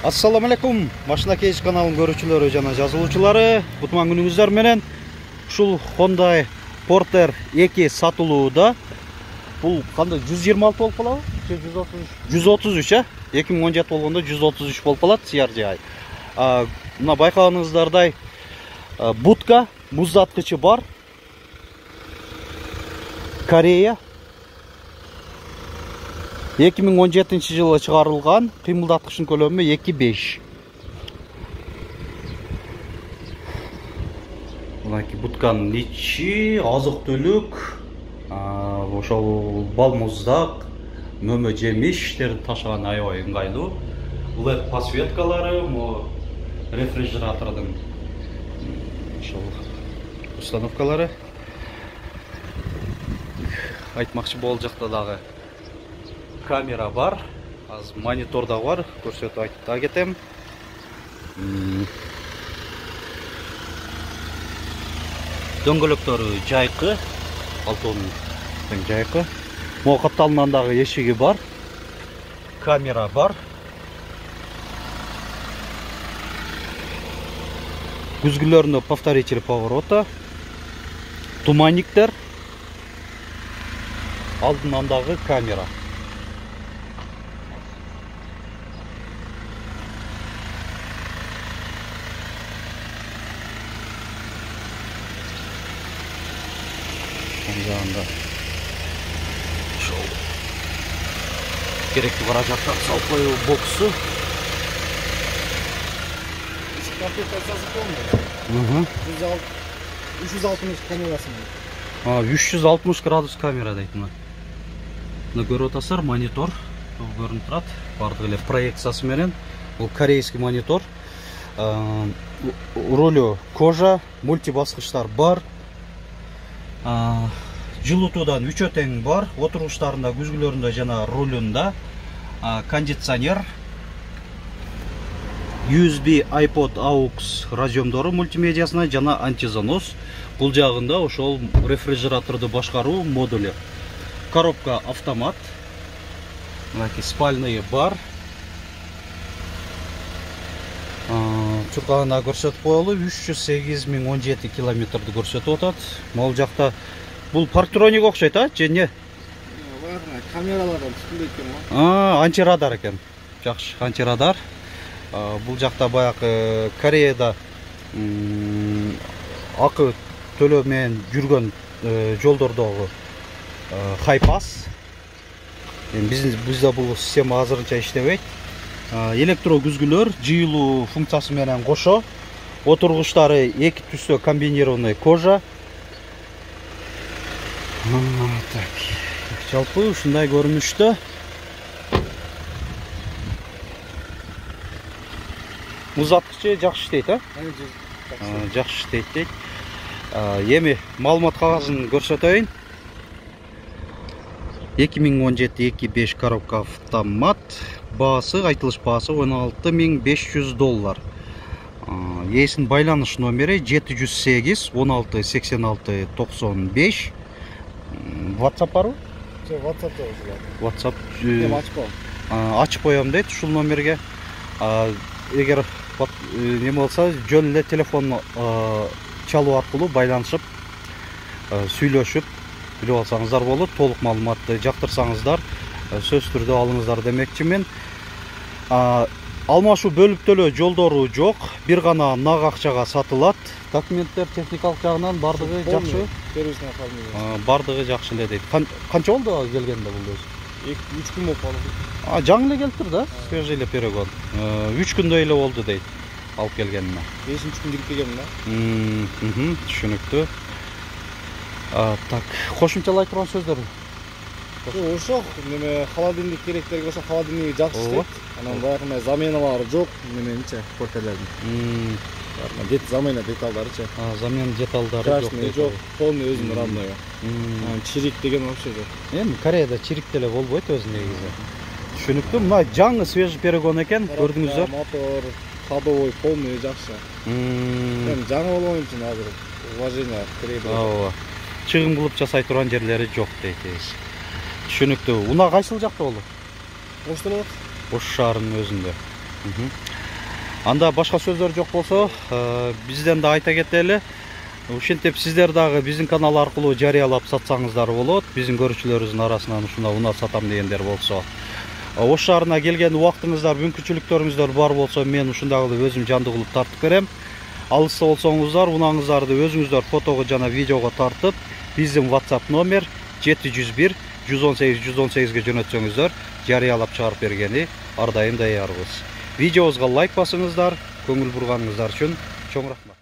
Assalamu alaikum. Машина кейс каналын көрүүчүлөрү жана жазылуучулары, кутман күнүңүздөр менен. Ушул Hyundai Porter 2 сатылууда. Бул кандай 126 болуп калабы? 133 а? 2017 болгондо 133 болуп калат CRJ. Мына байкаганыңыздардай будка, муздаткычы бар. Корея. 2017 жылы чыгарылган, кыймылдаткычын көлөмү 2.5. Мынакей будканын ичи азык-түлүк, ошол бал муздак, мөмө жемиштерди ташыган аябай ыңгайлуу. LED подсветкалары, рефрижератордун ошол установкалары. Айтмакчы бул жакта дагы камера бар, аз монитор да бар, көрсөтүп айтып кетем. Дөңгөлөктөрү жайкы, алтын жайкы. Могу капталынан дагы эшиги бар. Камера бар. Күзгүлөрүндө повторитель поворота. Туманниктер. Алдынан дагы камера. Керектүү каражаттар салып коюу боксу. 360 камерасы. 360 градус камера дейт мына. Мына көрүп атасыздар, монитор көрүнүп турат. Бардыгы эле проекциясы менен. Бул корейский монитор. Рулю кожа, мультибаскычтар бар. Жылытуудан 3 тең бар. Отургучтарында, күзгүлөрүндө жана рулунда кондиционер, USB, iPod, AUX радиомдору мультимедиасына жана антизанос. Бул жагында ошол рефрижераторду башкаруу модулу. Коробка автомат. Мынакей спальный бар. Чуркаганда көрсөтүп коелу, 308.017 километрди көрсөтүп атат. Могул жакта бул парктроник окшойт, же эмне? Камералардан түтүнбөйт экен. Антирадар экен. Жакшы, антирадар. Бул жакта баягы Кореяда акы төлөө менен жүргөн жолдордогу хайпас. Бизде бул система азырынча иштебейт. Электро күзгүлөр жыйылуу функциясы менен кошо. Отургучтары эки түстө комбинированный кожа. Жалпы ушундай көрүнүштө. Муздаткычы жакшы иштейт, жакшы иштейт дейт. Эми маалымат кагазын көрсөтөйүн. 2017 2.5 коробка автомат. Баасы, айтылыш баасы $16.500. Ээсинин байланыш номери 708 16 86 95. WhatsApp барбы? WhatsApp WhatsApp ачып коем дейт ушул номерге. Эгер не болсо, жөн эле телефон чалуу аркылуу байланышып, сүйлөшүп билип алсаңыздар болот. Толук маалыматты жактырсаңыздар, сөз түрдө алыңыздар демекчимин. Алмашуу бөлүп төлөө жолдору жок, бир гана нак акчага сатылат. Документтер техникалык жагынан бардыгы жакшы. Бардыгы жакшы эле дейт. Канча болду келгенде бул өзү? 3 күн болуп калды. Жаңы эле келиптир да, свежий эле перегон. 3 күндөй эле болду дейт алып келгенине. 5-чи күн кирип келгенмин да. Түшүнүктүү. Так, кошумчалай турган сөздөр. Ошо неме холодильник керектерге ошо холодильник жакшы иштейт. Анан баягы заменалары жок, неменичи, портерлердин. Дет замена деталдарычы. Замена деталдары жок. Полный өзүнүн родной. Чирик деген вообще жок. Эми Кореяда чирик деле болбойт өзү негизи. Түшүнүктүү. Мына жаңы свежий перегон экен, көрдүңүздөр. Мотор, ходовой полный жакшы. Эми жаңы болгон үчүн азыр уважение Кореяда. Чыгым кылып жасай турган жерлери жок дейт. Түшүнүктүү. Уна кайсыл жакта болду? Оштолот. Ош шаарынын өзүндө. Анда башка сөздөр жок болсо, бизден да айта кетели. Ушинтип сиздер дагы биздин канал аркылуу жарыялап сатсаңыздар болот. Биздин көрүүчүлөрүбүздүн арасынан ушундай унаа сатам дегендер болсо. Ош шаарына келген убактыңыздар, мүмкүнчүлүктөрүңүздөр бар болсо, мен ушундай кылып өзүм жандуу кылып тартып берем. Алыста болсоңуздар, унааңыздарды өзүңүздөр фотого жана видеого тартып, биздин WhatsApp номер 701 118 118ге жөнөтсөңүздөр, жарыялап чыгарып бергени ар дайым даярбыз. Видеобузга лайк басыңыздар, көңүл бурганыңыздар үчүн чоң рахмат.